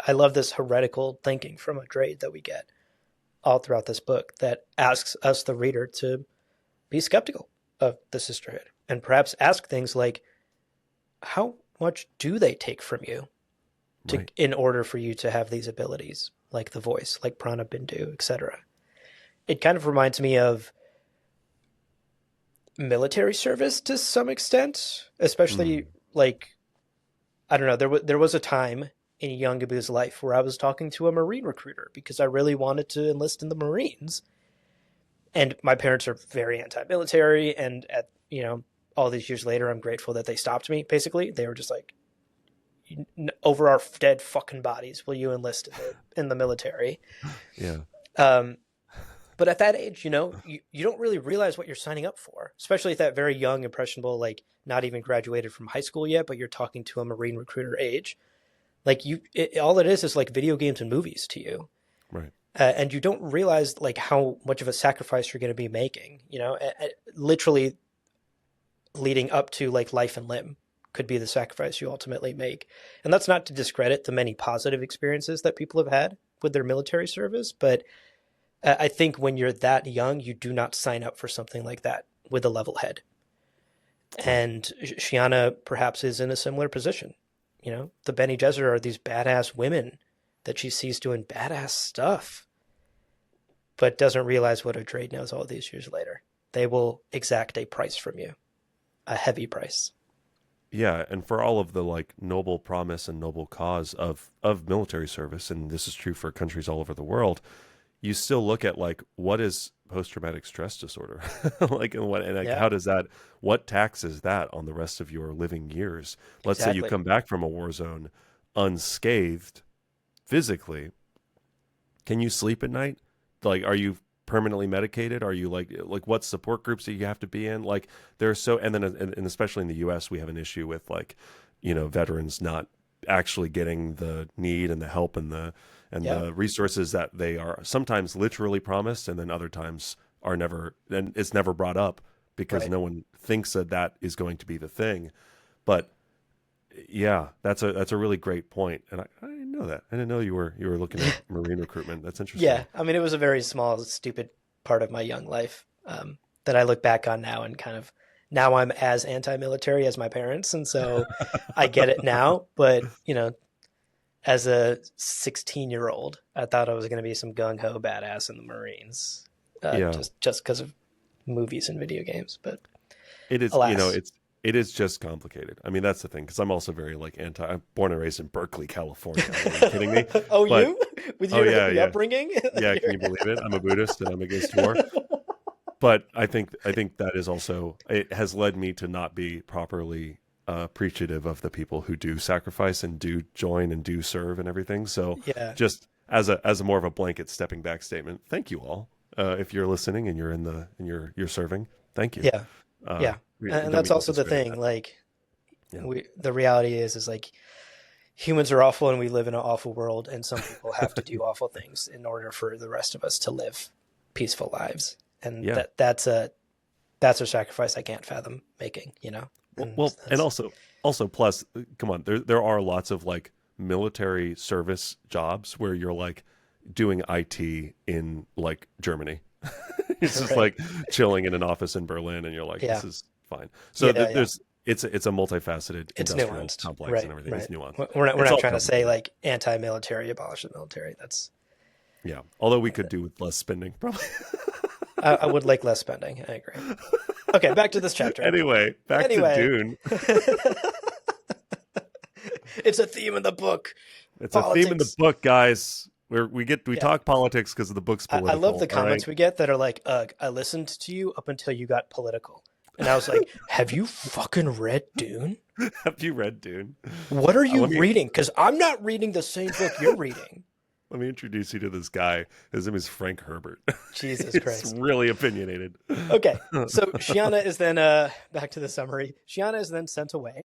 I love this heretical thinking from a Drade that we get all throughout this book that asks us, the reader, to be skeptical of the sisterhood and perhaps ask things like, how much do they take from you Right. in order for you to have these abilities, like the voice, like prana bindu, etc. It kind of reminds me of military service to some extent, especially Mm. like, I don't know, there was a time in young Abu's life where I was talking to a Marine recruiter because I really wanted to enlist in the Marines. And my parents are very anti-military, and at, all these years later, I'm grateful that they stopped me. Basically, they were just like, over our dead fucking bodies, will you enlist in the military? Yeah. Um, but at that age, you don't really realize what you're signing up for, especially at that very young, impressionable, like not even graduated from high school yet, but you're talking to a Marine recruiter age. Like all it is like video games and movies to you. Right. And you don't realize like how much of a sacrifice you're going to be making, literally leading up to like life and limb could be the sacrifice you ultimately make. And that's not to discredit the many positive experiences that people have had with their military service. But I think when you're that young, you do not sign up for something like that with a level head. Right. And Shiana perhaps is in a similar position. The Bene Gesserit are these badass women that she sees doing badass stuff, but doesn't realize what Drade knows all these years later. They will exact a price from you, a heavy price. Yeah, and for all of the like noble promise and noble cause of military service, and this is true for countries all over the world, you still look at like what is post-traumatic stress disorder, like Yeah, how does that, what tax is that on the rest of your living years? Let's say you exactly. come back from a war zone unscathed physically, can you sleep at night? Like, are you permanently medicated? Are you like what support groups that you have to be in? Like, there's so, and then, and especially in the U.S., we have an issue with like, veterans not actually getting the need and the help and Yeah, the resources that they are sometimes literally promised, and then other times are never, and it's never brought up because right. no one thinks that that is going to be the thing. But yeah, that's a really great point, and I didn't know that. I didn't know you were looking at Marine recruitment. That's Yeah, interesting. I mean, it was a very small, stupid part of my young life that I look back on now and kind of now I'm as anti-military as my parents, and so I get it now. But as a 16-year-old, I thought I was going to be some gung ho badass in the Marines, Yeah, just because of movies and video games. But it is. alas, It is just complicated. I mean, that's the thing because I'm also very like anti. I'm born and raised in Berkeley, California. I mean, are you kidding me? oh, But you with oh your yeah, hippie yeah, upbringing, yeah. Can you believe it? I'm a Buddhist and I'm against war. But I think that is also, it has led me to not be properly appreciative of the people who do sacrifice and do join and do serve and everything. So yeah, just as a more of a blanket stepping back statement, thank you all. If you're listening and you're serving, thank you. yeah, yeah, and Don't that's mean to also the discredit thing. that. Like, Yeah. the reality is like humans are awful and we live in an awful world, and some people have to do awful things in order for the rest of us to live peaceful lives. And Yeah. that's a sacrifice I can't fathom making, and And that's also plus, come on, there are lots of like military service jobs where you're like doing IT in like Germany. It's just right. like chilling in an office in Berlin, and you're like, Yeah, this is fine. So yeah, yeah. it's a multifaceted It's industrial nuanced, complex and right, everything. It's right. nuanced. We're It's not all trying to say complicated. like anti-military, abolish the military. That's Yeah. Although we could do with less spending, probably. I would like less spending. I agree. Okay, back to this chapter. Anyway, back to Anyway, Dune. it's a theme in the book. It's a theme in the Politics. book, guys. Where we Yeah. talk politics because the book's I love the political. All right. comments we get that are like, ugh, I listened to you up until you got political. And I was like, have you fucking read Dune? Have you read Dune? What are you Let me reading? Because I'm not reading the same book you're reading. let me introduce you to this guy. His name is Frank Herbert. Jesus He's Christ. really opinionated. Okay, so Shiana is then, back to the summary. Shiana is then sent away